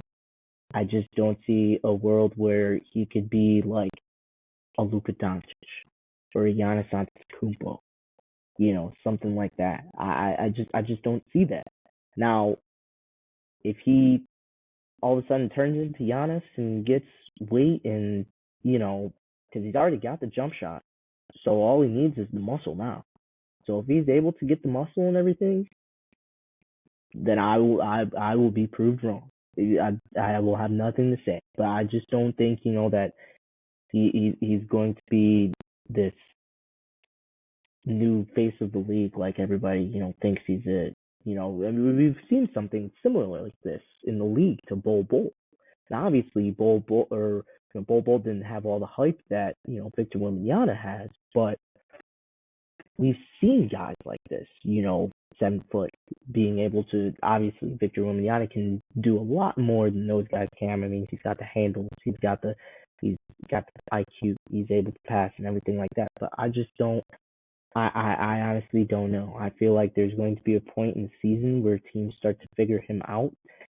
I just don't see a world where he could be like a Luka Doncic or a Giannis Antetokounmpo, something like that. I just don't see that. Now, if he all of a sudden turns into Giannis and gets weight and because he's already got the jump shot, so all he needs is the muscle now. So if he's able to get the muscle and everything, then I will be proved wrong. I will have nothing to say, but I just don't think that he's going to be this new face of the league like everybody thinks he's it. I mean, we've seen something similar like this in the league to Bol Bol. Now, obviously, Bol Bol didn't have all the hype that Victor Wembanyama has, but we've seen guys like this, 7 foot, being able to. Obviously, Victor Wembanyama can do a lot more than those guys can. I mean, he's got the handles, he's got the IQ, he's able to pass and everything like that. But I just don't. I honestly don't know. I feel like there's going to be a point in the season where teams start to figure him out.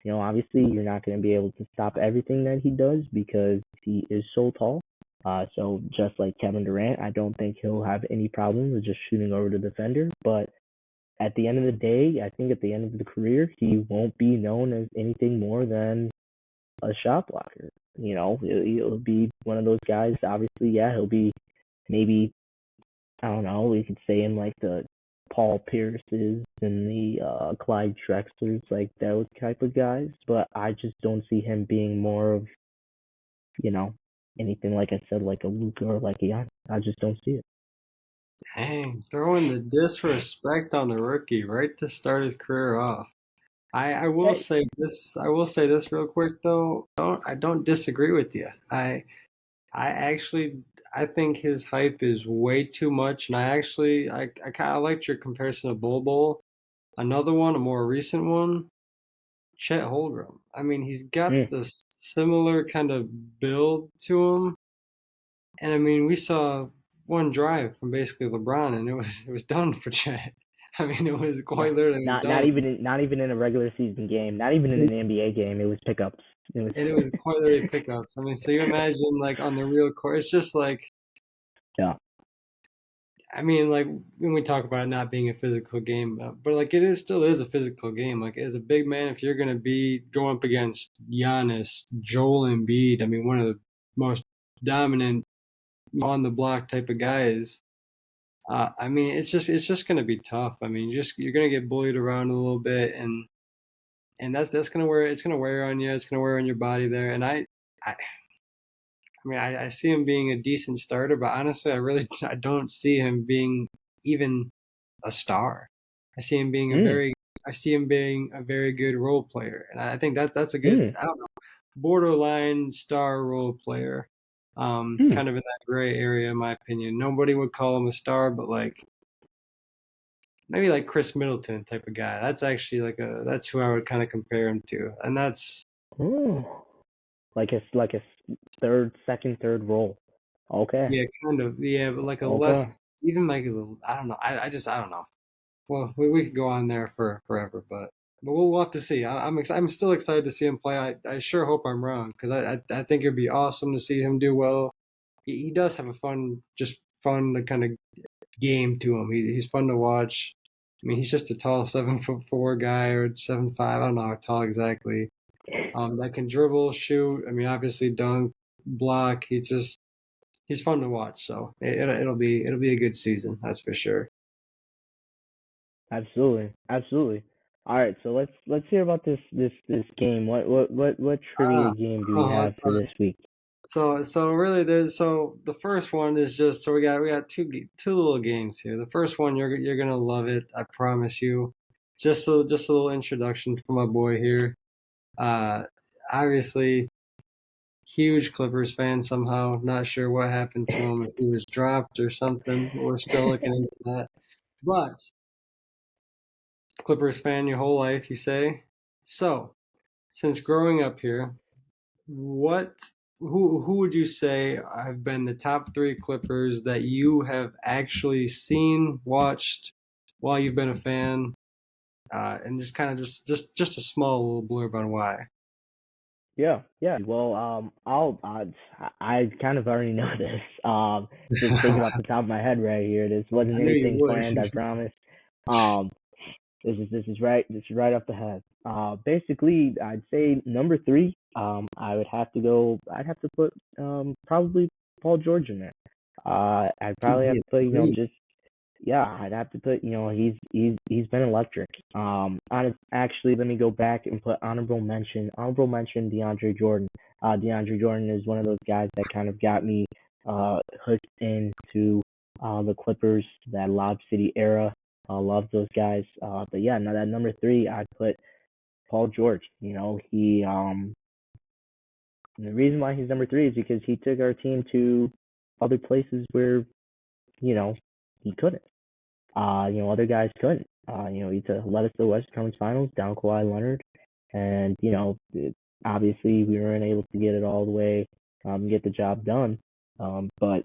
Obviously, you're not going to be able to stop everything that he does because he is so tall. So just like Kevin Durant, I don't think he'll have any problem with just shooting over the defender. But at the end of the day, I think at the end of the career, he won't be known as anything more than a shot blocker. He'll be one of those guys. Obviously, yeah, he'll be maybe, I don't know, we could say in like the Paul Pierce's and the Clyde Drexlers, like those type of guys. But I just don't see him being more of, anything like I said, like a Luka or like a Giannis. I just don't see it. Dang, throwing the disrespect on the rookie right to start his career off. I will Hey, say this. I will say this real quick though. I don't disagree with you. I actually I think his hype is way too much, and I kind of liked your comparison of Bol Bol. Another one, a more recent one, Chet Holmgren. I mean, he's got mm, this similar kind of build to him, and I mean, we saw one drive from basically LeBron, and it was done for Chet. I mean, it was no, quite literally not done. not even in a regular season game, not even in an NBA game. It was pickups. It was And it was quite literally pickups. I mean, so you imagine like on the real court, it's just like, yeah. I mean, like when we talk about it not being a physical game, but like it is still is a physical game. Like as a big man, if you're gonna be going up against Giannis, Joel Embiid, I mean, one of the most dominant on the block type of guys. I mean, it's just gonna be tough. I mean, you're gonna get bullied around a little bit, and that's gonna wear it's gonna wear on you. It's gonna wear on your body there. And I I mean, I see him being a decent starter, but honestly, I don't see him being even a star. I see him being a Mm, very I see him being a very good role player, and I think that's a good, mm, I don't know, borderline star role player. mm. Kind of in that gray area, in my opinion. Nobody would call him a star, but like maybe like Chris Middleton type of guy. That's actually that's who I would kind of compare him to, and that's Oh, like a second, third role. Okay, yeah, kind of yeah, but like a okay. less even like a little, I don't know. I don't know. Well, we could go on there for forever, but we'll have to see. I'm still excited to see him play. I sure hope I'm wrong because I think it'd be awesome to see him do well. He does have a fun kind of game to him. He's fun to watch. I mean, he's just a tall 7'4" guy or 7'5". I don't know how tall exactly. That can dribble, shoot. I mean, obviously dunk, block. He's fun to watch. So it'll be a good season. That's for sure. Absolutely, absolutely. All right, so let's hear about this game. What trivia Ah, game do we oh, have for this week? so really the first one is just so we got two little games here. The first one you're gonna love it, I promise you. Just a little introduction for my boy here. Uh, Obviously huge Clippers fan somehow. Not sure what happened to him, if he was dropped or something. We're still looking into that. But Clippers fan your whole life, you say? So since growing up here, what who would you say have been the top three Clippers that you have actually seen, watched while you've been a fan, and just kind of just a small little blurb on why. Yeah, yeah. Well, I kind of already know this. Just thinking off the I top of my head right here. This wasn't knew you anything would. planned, I promise. Um, this is right off the head. Basically, I'd say number three. I would have to go. I'd have to put probably Paul George in there. I'd probably have He to put agreed. just yeah. I'd have to put he's been electric. Actually, let me go back and put honorable mention. Honorable mention DeAndre Jordan. DeAndre Jordan is one of those guys that kind of got me hooked into the Clippers, that Lob City era. Love those guys. But yeah, now that number three, I'd put Paul George. He and the reason why he's number three is because he took our team to other places where he couldn't. Other guys couldn't. He led us to the West Conference Finals down Kawhi Leonard, and obviously we weren't able to get it all the way, get the job done. But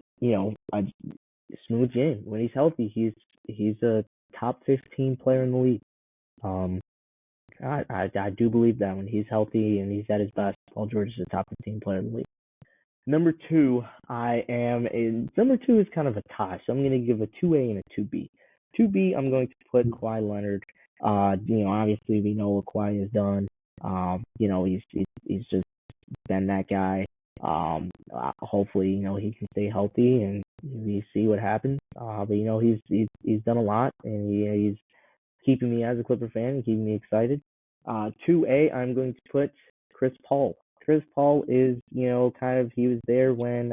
smooth game when he's healthy. He's a top 15 player in the league. Um, I do believe that when he's healthy and he's at his best, Paul George is a top 15 player in the league. Number two, number two is kind of a tie, so I'm going to give a 2A and a 2B. 2B, I'm going to put Kawhi Leonard. Obviously we know what Kawhi has done. He's just been that guy. Hopefully, he can stay healthy and we see what happens. But he's done a lot, and he's keeping me as a Clipper fan and keeping me excited. 2A, I'm going to put Chris Paul. Chris Paul is, kind of, he was there when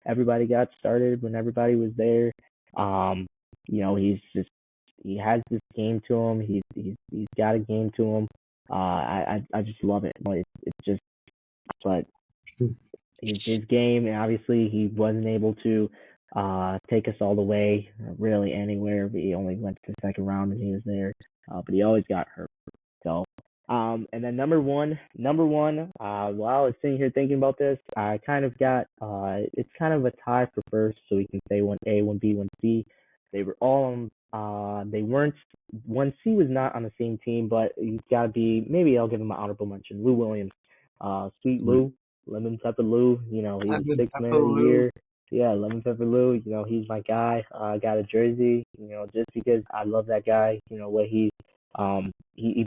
everybody got started, when everybody was there. He has this game to him. He's got a game to him. I just love it. It's just, but his game, and obviously he wasn't able to take us all the way really anywhere. He only went to the second round and he was there, but he always got hurt. So, and then number one. While I was sitting here thinking about this, I kind of got it's kind of a tie for first, so we can say one A, one B, one C. They were all on. They weren't. One C was not on the same team, but he's got to be. Maybe I'll give him an honorable mention. Lou Williams, Sweet Lou, Lemon Pepper Lou. He was I've been sixth man of the Pepperloo. year. Yeah, Lemon Pepper Lou. He's my guy. I got a jersey. Just because I love that guy. What he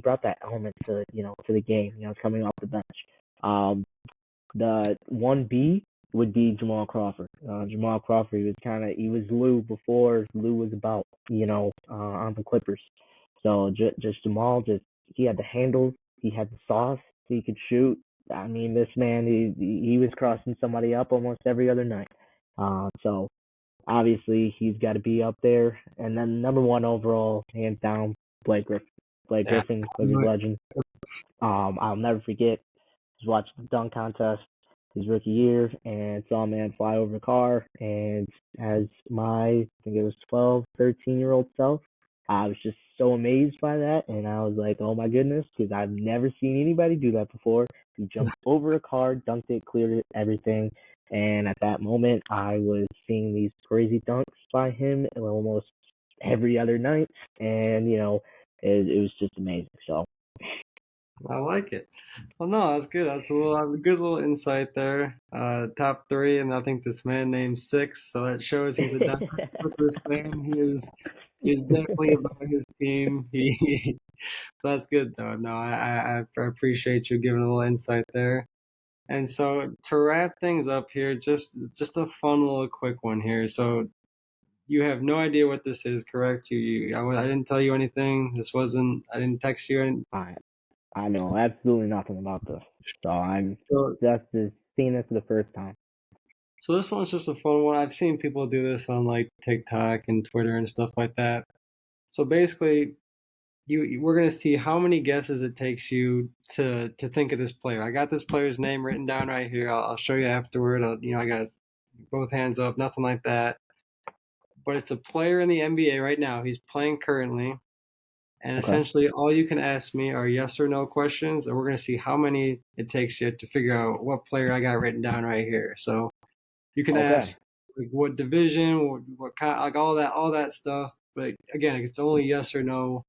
brought that element to the game. Coming off the bench. The one B would be Jamal Crawford. Jamal Crawford he was Lou before Lou was about on the Clippers. So just Jamal, he had the handles, he had the sauce, he could shoot. I mean, this man, he was crossing somebody up almost every other night. So obviously he's got to be up there. And then number one overall, hands down, Blake Griffin. Blake Yeah. Griffin, Clippers legend. I'll never forget. Just watched the dunk contest his rookie year and saw a man fly over a car. And as my, I think it was 12, 13-year-old self, I was just so amazed by that. And I was like, oh my goodness, because I've never seen anybody do that before. He jumped over a car, dunked it, cleared it, everything. And at that moment, I was seeing these crazy dunks by him almost every other night. And, it was just amazing. So, I like it. Well, no, that's good. That's a good little insight there. Top three, and I think this man named six, so that shows he's a diehard Clippers fan. He is definitely about his team. That's good though. No, I appreciate you giving a little insight there. And so to wrap things up here, just a fun little quick one here. So you have no idea what this is, correct? I didn't tell you anything. I didn't text you. I know absolutely nothing about this. So I'm So just seeing this for the first time. So this one's just a fun one. I've seen people do this on like TikTok and Twitter and stuff like that. So basically, we're gonna see how many guesses it takes you to think of this player. I got this player's name written down right here. I'll show you afterward. I got both hands up, nothing like that. But it's a player in the NBA right now. He's playing currently, and Okay. essentially all you can ask me are yes or no questions, and we're gonna see how many it takes you to figure out what player I got written down right here. So you can Okay. ask like what division, what kind, like all that stuff. But again, it's only yes or no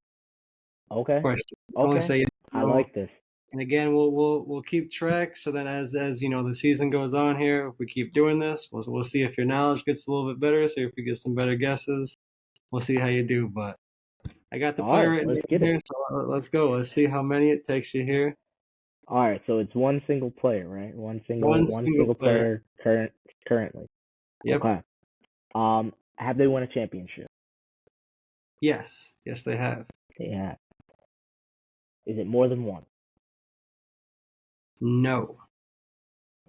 Okay. question. You can only Okay. say yes I or no. like this. And again, we'll keep track. So then, as the season goes on here, if we keep doing this, we'll see if your knowledge gets a little bit better. See if we get some better guesses. We'll see how you do. But I got the All player right, written let's in get it. here, so let's go. Let's see how many it takes you here. All right, so it's one single player, right? One One single player. player currently. Yep. Okay. Have they won a championship? Yes, they have. They have. Is it more than one? No.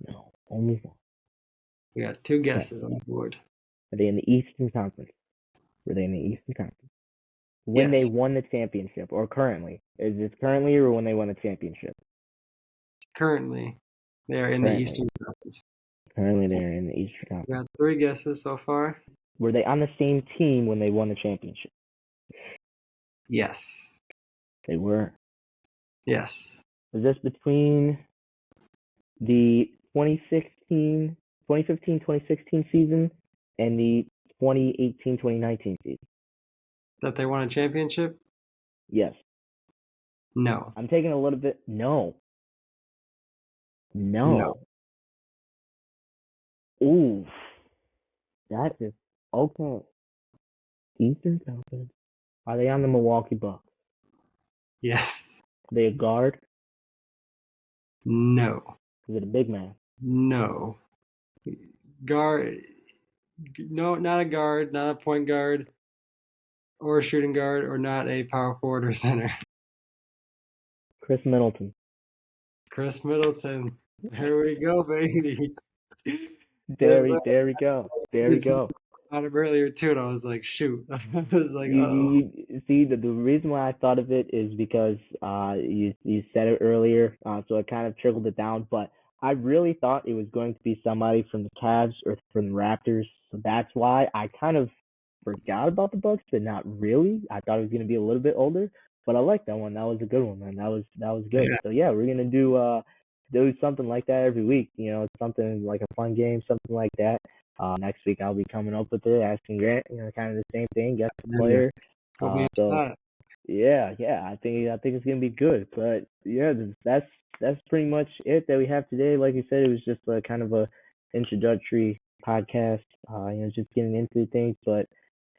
No, only one. We got two Okay. guesses on the board. Are they in the Eastern Conference? Were they in the Eastern Conference? When they Yes. won the championship, or currently? Is this currently or when they won the championship? Currently, they are in the Currently. Eastern Conference. Currently, they're in the Eastern We Conference. got three guesses so far. Were they on the same team when they won the championship? Yes. They were. Yes. Was this between the 2015-2016 season and the 2018-2019 season? That they won a championship? Yes. No. I'm taking a little bit. No. Ooh. That is okay. Eastern Conference. Are they on the Milwaukee Bucks? Yes. Are they a guard? No. Is it a big man? No. Guard. No, not a guard, not a point guard, or a shooting guard, or not a power forward or center. Chris Middleton. Chris Middleton. There we go, baby. There we go. There we go. Out of earlier too, and I was like, shoot. I was like, You see, the reason why I thought of it is because you said it earlier, so it kind of trickled it down. But I really thought it was going to be somebody from the Cavs or from the Raptors, so that's why I kind of forgot about the Bucks, but not really. I thought it was going to be a little bit older, but I like that one. That was a good one, man. That was good. Yeah. So yeah, we're gonna do something like that every week. Something like a fun game, something like that. Next week I'll be coming up with it, asking Grant, kind of the same thing, guess the player. So yeah, I think it's gonna be good. But yeah, that's pretty much it that we have today. Like you said, it was just a kind of a introductory podcast. Just getting into things, but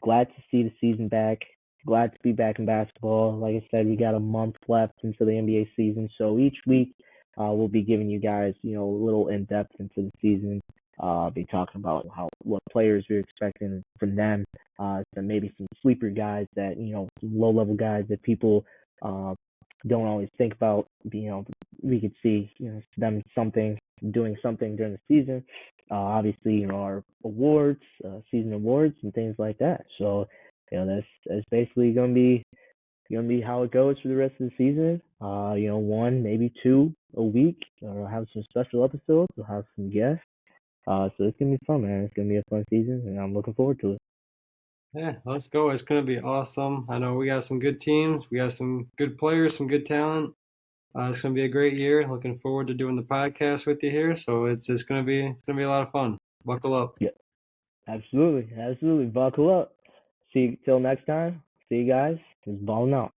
glad to see the season back. Glad to be back in basketball. Like I said, we got a month left until the NBA season, so each week we'll be giving you guys, a little in depth into the season. Be talking about what players we're expecting from them. So maybe some sleeper guys that low level guys that people don't always think about. We could see them doing something during the season. Obviously, our awards, season awards, and things like that. So that's basically gonna be how it goes for the rest of the season. One, maybe two a week. We'll have some special episodes. We'll have some guests. So it's gonna be fun, man. It's gonna be a fun season, and I'm looking forward to it. Yeah, let's go. It's gonna be awesome. I know we got some good teams. We got some good players, some good talent. It's gonna be a great year. Looking forward to doing the podcast with you here. So it's gonna be a lot of fun. Buckle up. Yeah, absolutely. Buckle up. See you till next time. See you guys. It's Ballin' Out.